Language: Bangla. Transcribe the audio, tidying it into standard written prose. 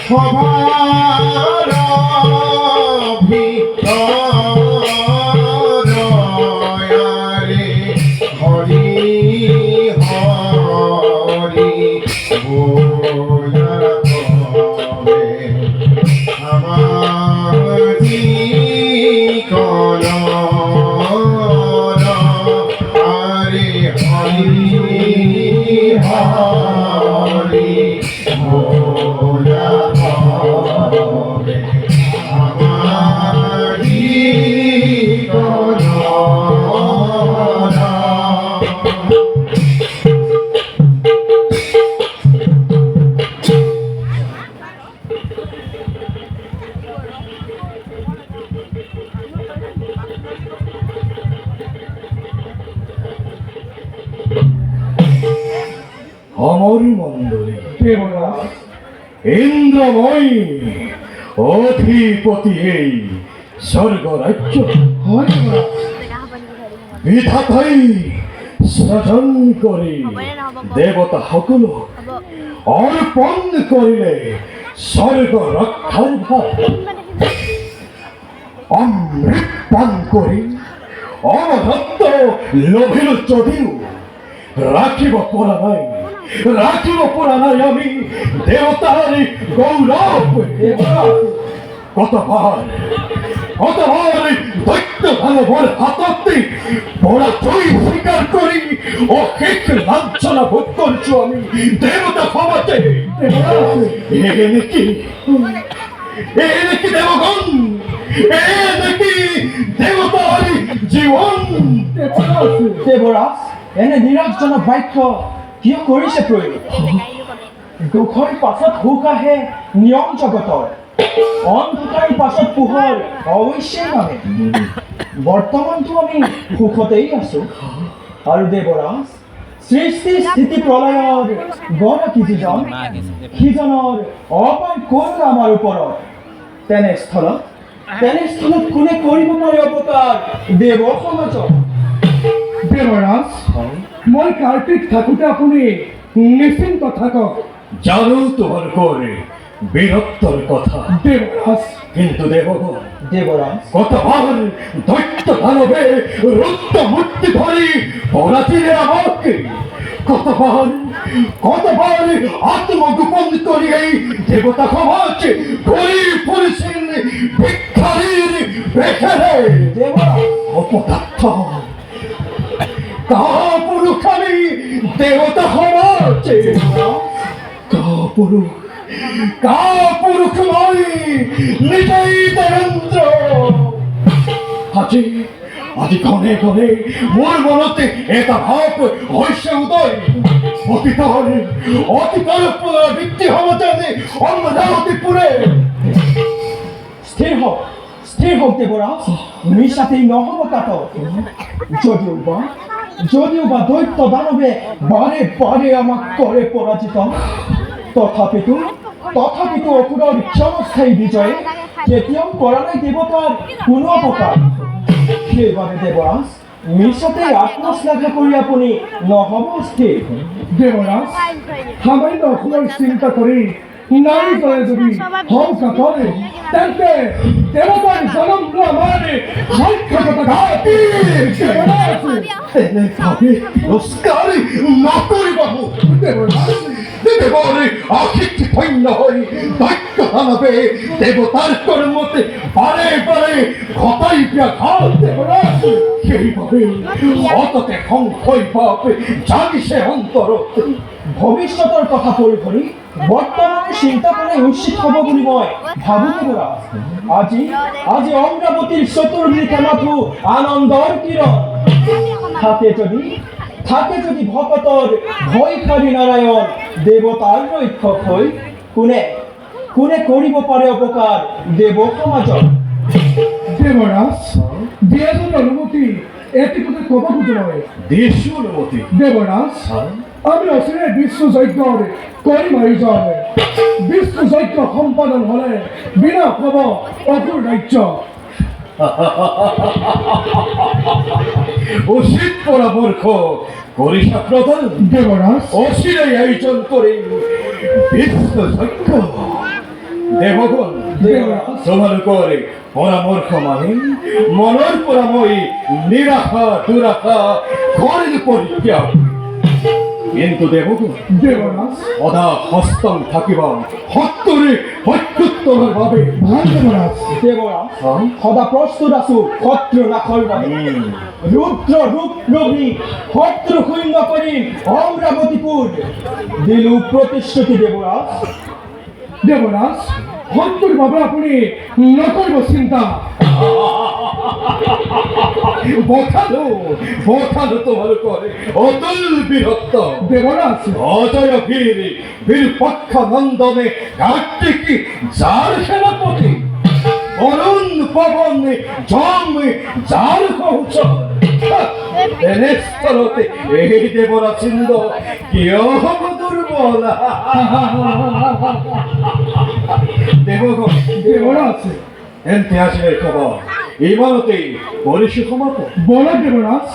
সভার ভিতরে হরি হরি বলা তবে আমার জীবন হরি হরি বলা তবে আমার জীবন অমর মণ্ডলী ইন্দ্রময়ী অধিপতি এই স্বর্গ রাজ্য বিধাতাই সৃজন করে দেবতা সকল অর্পণ করিলে স্বর্গ রক্ষার ভার অমৃত পান করি অমরত্ব লোভিল যদিও রাখিব পরা নাই আমি দেবতার গৌরব কতবার দৈত্য ভালোভর হাততে পড়া চই স্বীকার করি ও কেক লাঞ্ছনা ভোগ করছো আমি দেবতা ক্ষমাতে নাকি দেবগণ নাকি দেবতার জীবন দেবরাজ এনে নিৰাজজনক বাক্য কিয় কৰিছে প্ৰয়োগ দুখৰ পাছত সুখ আহে নিয়ম জগতৰ অন্ধকাৰ পাছত পোহৰ অৱশ্যেই নামে বৰ্তমানতো আমি সুখতেই আছো আৰু দেৱৰাজ সৃষ্টি স্থিতি প্ৰলয়ৰ গৰাকী যিজন সিজনৰ অপাৰ কৰোণা আমাৰ ওপৰত তেনেস্থলত কোনে কৰিব পাৰে অৱতাৰ দেৱ সমাজত দেবরাজ মই কার্তিক থাকুতে আপনি নিশ্চিন্ত থাকক জানো তোমার করে বীরত্বর কথা দেবরাজ কিন্তু দেবরাজ কতবার দৈত্য দানবে রুদ্র মূর্তি ধরি পরাচিরে আমাকে কতবার আত্মগোপন করি এই দেবতা সমাজ গরিব পরিসীন ভিক্ষারীর বেখারে দেবরাজ অপদার্থ কাপুরুষ আমি দেবতা সমাজ কাপুরুষ নয় নিজেই দেবেন্দ্র আজি ঘনে ঘনে মোর মনতে এটা ভাব হইছে উদয় অতীতর বৃত্তি হব জানে অন্য জগতে পুরে স্থিৰ হওক দেৱৰাজ মিছাতেই নহ'ব কাট যদিও বা দৈত্য দানৱে বাৰে বাৰে আমাক কৰে পৰাজিত তথাপিতো অসুৰৰ ক্ষণস্থায়ী বিজয়ে কেতিয়াও কৰা নাই দেৱতাৰ কোনো অপকাৰ সেইবাবে দেৱৰাজ মিছাতেই আত্মশ্লাঘা কৰি আপুনি নহ'ব স্থিৰ দেবরাজ সামান্য অসুৰৰ চিন্তা কৰি নারী করে যদি হংসা করে তাকে দেবতার জনম মানে সংখ্যাগত ঘাতি নমস্কার নকরি বাবু দেবরে আখিক সৈন্য হই দৈত্য হানাবে দেবতার কর্মতে বারে বারে ঘটাই ব্যাঘাত দেবরাজ সেইভাবে অততে সংশয় পাবে জানিছে অন্তরতে ভৱিষ্যতৰ কথা পৰি বৰ্তমানে চিন্তা কৰি উচিত হ'ব বুলি মই ভাবো দেৱৰাজ আজি অমৰাৱতীৰ চতুৰ্দিশে মাথো আনন্দৰ কিৰণ থাকে যদি ভকতৰ ভয়খাৰী নাৰায়ণ দেৱতাৰ ৰক্ষক হৈ কোনে কৰিব পাৰে অপকাৰ দেৱ সমাজত দেবরাজ দিয়াজন অনুমতি এটি কথা কব খুঁজে নয় দেশ অনুমতি দেবরাজ আমি অচিরে বিশ্ব যজ্ঞ করি মারি যাবে বিশ্ব যজ্ঞ সম্পাদন হলে বিনা হব অসুর রাজ্য উচিত পরামর্শ করিসা প্রধান দেবরাজ অচিরে আয়োজন করে বিশ্ব যজ্ঞ দেবগণ তোমার করে পরামর্শ মানে মনের পরাময়ী নিরাশা দুরাশা ঘরের পরিত্যাগ কিন্তু দেবগণ দেবরাজ অদা হস্তং থাকিবা হত্তরে হত্যুত্তর ভাবে ভাল দেবরাজ দেবরাজ সদা প্রস্তুত আছো শত্ৰু নাশৰ বাবে ৰুদ্ৰ ৰূপ ৰবি শত্ৰু শূন্য কৰিম অমৰাৱতীপুৰ দিলো প্ৰতিশ্ৰুতি দেবৰাজ দেবরাজ শত্ৰুৰ বাবে আপুনি নকৰিব চিন্তা বঠালো বঠালো তোমার করে অতুল বীরত্ব দেবরাজ অজয় বীর বীরপক্ষ নন্দনে কার্তিকী যার সেনাপতি অরুণ পবন জম যার কৌশল এনেস্তরতে এই দেবরা চিন্দ কেউ দুর্বল দেবগণ দেবরাজ ইতিহাসের খবর ইমানতে পরিশুসমত বলো দেবরাজ